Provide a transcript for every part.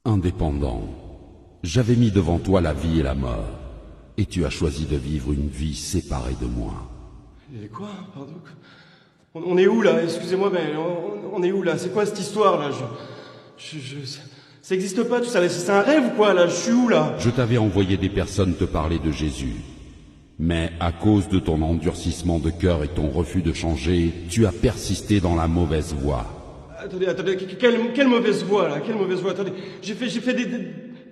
Indépendant, j'avais mis devant toi la vie et la mort, et tu as choisi de vivre une vie séparée de moi. Et quoi? Pardon? On est où là? Excusez-moi, mais on est où là? C'est quoi cette histoire là? Ça existe pas tout ça, c'est un rêve ou quoi là? Je suis où là? Je t'avais envoyé des personnes te parler de Jésus, mais à cause de ton endurcissement de cœur et ton refus de changer, tu as persisté dans la mauvaise voie. Attendez, quelle mauvaise voie là? Quelle mauvaise voie? Attendez, j'ai fait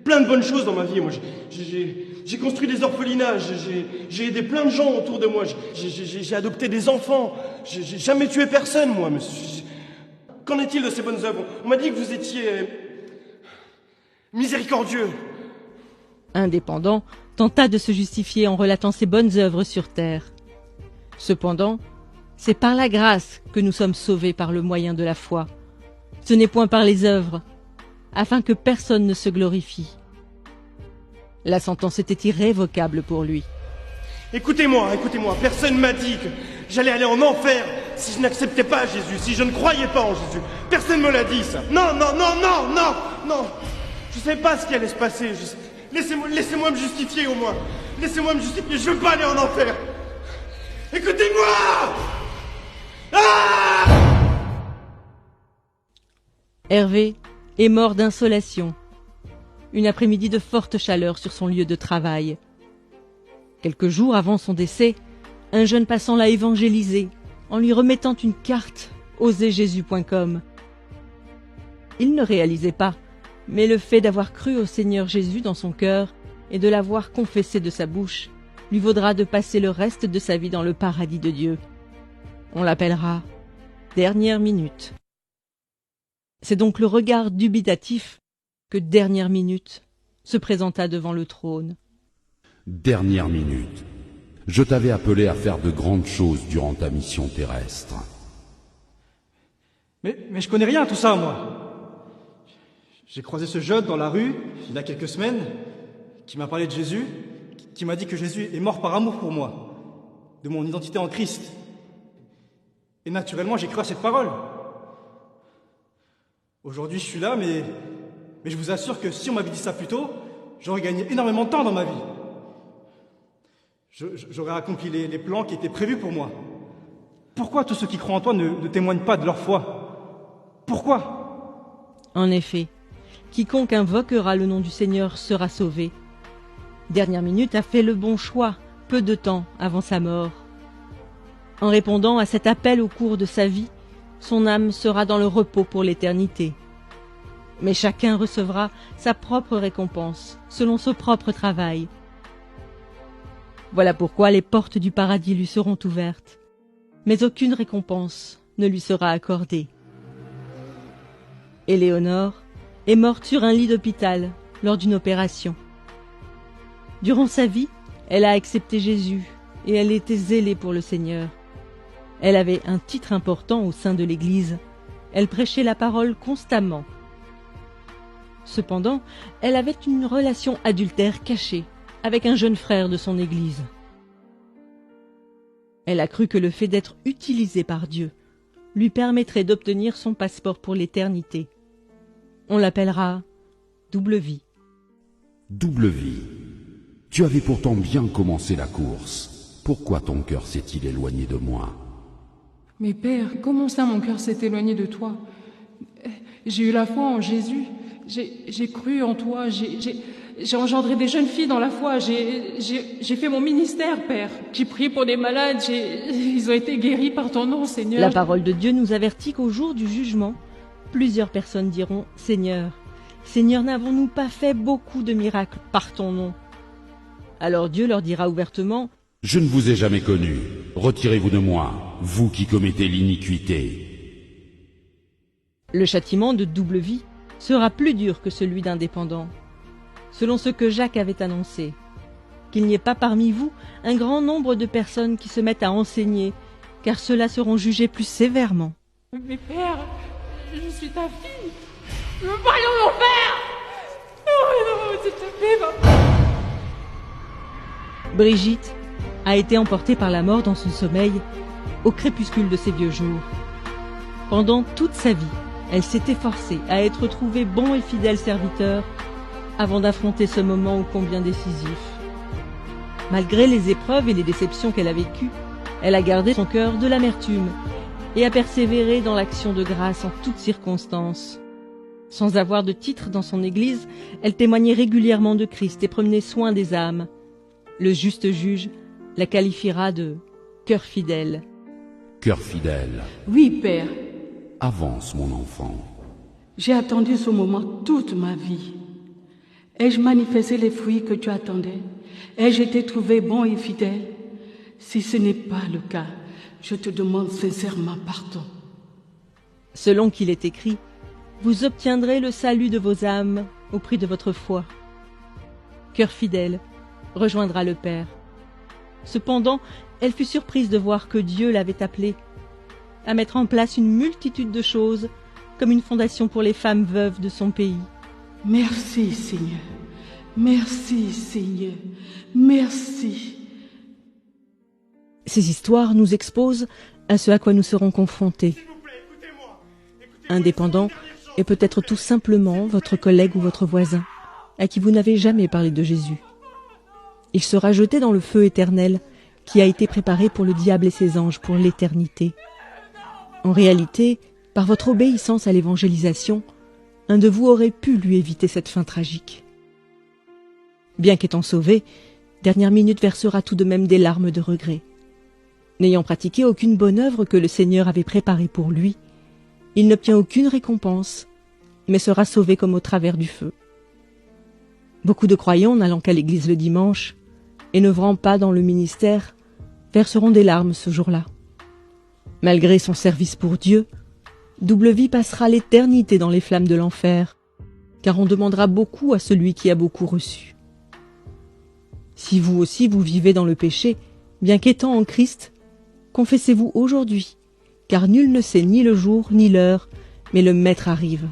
plein de bonnes choses dans ma vie, moi. J'ai construit des orphelinats, j'ai aidé plein de gens autour de moi, j'ai adopté des enfants, j'ai jamais tué personne, moi, monsieur. Qu'en est-il de ces bonnes œuvres? On m'a dit que vous étiez miséricordieux. Indépendant tenta de se justifier en relatant ses bonnes œuvres sur terre. Cependant, c'est par la grâce que nous sommes sauvés par le moyen de la foi. Ce n'est point par les œuvres, afin que personne ne se glorifie. La sentence était irrévocable pour lui. Écoutez-moi, personne m'a dit que j'allais aller en enfer si je n'acceptais pas Jésus, si je ne croyais pas en Jésus. Personne me l'a dit, ça. Non. Je sais pas ce qui allait se passer. Laissez-moi me justifier au moins. Laissez-moi me justifier, je veux pas aller en enfer. Écoutez-moi! Ah! Hervé est mort d'insolation. Une après-midi de forte chaleur sur son lieu de travail. Quelques jours avant son décès, un jeune passant l'a évangélisé en lui remettant une carte oserjésus.com. Il ne réalisait pas, mais le fait d'avoir cru au Seigneur Jésus dans son cœur et de l'avoir confessé de sa bouche lui vaudra de passer le reste de sa vie dans le paradis de Dieu. On l'appellera Dernière Minute. C'est donc le regard dubitatif que Dernière Minute se présenta devant le trône. Dernière minute. Je t'avais appelé à faire de grandes choses durant ta mission terrestre. Mais je connais rien à tout ça, moi. J'ai croisé ce jeune dans la rue, il y a quelques semaines, qui m'a parlé de Jésus, qui m'a dit que Jésus est mort par amour pour moi, de mon identité en Christ. Et naturellement, j'ai cru à cette parole. Aujourd'hui, je suis là, mais je vous assure que si on m'avait dit ça plus tôt, j'aurais gagné énormément de temps dans ma vie. J'aurais accompli les plans qui étaient prévus pour moi. Pourquoi tous ceux qui croient en toi ne témoignent pas de leur foi? Pourquoi? En effet, quiconque invoquera le nom du Seigneur sera sauvé. Dernière Minute a fait le bon choix, peu de temps avant sa mort. En répondant à cet appel au cours de sa vie, son âme sera dans le repos pour l'éternité. Mais chacun recevra sa propre récompense, selon son propre travail. Voilà pourquoi les portes du paradis lui seront ouvertes, mais aucune récompense ne lui sera accordée. Éléonore est morte sur un lit d'hôpital lors d'une opération. Durant sa vie, elle a accepté Jésus et elle était zélée pour le Seigneur. Elle avait un titre important au sein de l'Église. Elle prêchait la parole constamment. Cependant, elle avait une relation adultère cachée avec un jeune frère de son Église. Elle a cru que le fait d'être utilisée par Dieu lui permettrait d'obtenir son passeport pour l'éternité. On l'appellera Double Vie. Double vie. Tu avais pourtant bien commencé la course. Pourquoi ton cœur s'est-il éloigné de moi? Mais Père, comment ça mon cœur s'est éloigné de toi? J'ai eu la foi en Jésus, j'ai cru en toi, j'ai engendré des jeunes filles dans la foi, j'ai fait mon ministère, Père. J'ai prié pour des malades, ils ont été guéris par ton nom, Seigneur. La parole de Dieu nous avertit qu'au jour du jugement, plusieurs personnes diront « Seigneur, Seigneur, n'avons-nous pas fait beaucoup de miracles par ton nom ?» Alors Dieu leur dira ouvertement « Je ne vous ai jamais connu. Retirez-vous de moi, vous qui commettez l'iniquité. » Le châtiment de double vie sera plus dur que celui d'indépendant, selon ce que Jacques avait annoncé, qu'il n'y ait pas parmi vous un grand nombre de personnes qui se mettent à enseigner, car ceux-là seront jugés plus sévèrement. Mais Père, je suis ta fille. Je veux pas aller en enfer. Non, s'il te plaît, papa. Brigitte a été emportée par la mort dans son sommeil au crépuscule de ses vieux jours. Pendant toute sa vie, Elle s'est efforcée à être trouvée bon et fidèle serviteur avant d'affronter ce moment ô combien décisif. Malgré les épreuves et les déceptions qu'elle a vécues, elle a gardé son cœur de l'amertume et a persévéré dans l'action de grâce en toutes circonstances. Sans avoir de titre dans son église, elle témoignait régulièrement de Christ et prenait soin des âmes. Le juste juge la qualifiera de « cœur fidèle ». Cœur fidèle, Oui, Père, avance mon enfant. j'ai attendu ce moment toute ma vie. Ai-je manifesté les fruits que tu attendais? Ai-je été trouvé bon et fidèle? Si ce n'est pas le cas, je te demande sincèrement pardon. Selon qu'il est écrit, vous obtiendrez le salut de vos âmes au prix de votre foi. Cœur fidèle rejoindra le Père. Cependant, elle fut surprise de voir que Dieu l'avait appelée à mettre en place une multitude de choses, comme une fondation pour les femmes veuves de son pays. Merci, Seigneur. Merci, Seigneur. Merci. Ces histoires nous exposent à ce à quoi nous serons confrontés. Indépendant et peut-être tout simplement votre collègue ou votre voisin, à qui vous n'avez jamais parlé de Jésus. Il sera jeté dans le feu éternel qui a été préparé pour le diable et ses anges pour l'éternité. En réalité, par votre obéissance à l'évangélisation, un de vous aurait pu lui éviter cette fin tragique. Bien qu'étant sauvé, Dernière Minute versera tout de même des larmes de regret. N'ayant pratiqué aucune bonne œuvre que le Seigneur avait préparée pour lui, il n'obtient aucune récompense, mais sera sauvé comme au travers du feu. Beaucoup de croyants n'allant qu'à l'église le dimanche et n'œuvrant pas dans le ministère verseront des larmes ce jour-là. Malgré son service pour Dieu, Double Vie passera l'éternité dans les flammes de l'enfer, car on demandera beaucoup à celui qui a beaucoup reçu. Si vous aussi vous vivez dans le péché, bien qu'étant en Christ, confessez-vous aujourd'hui, car nul ne sait ni le jour ni l'heure, mais le Maître arrive.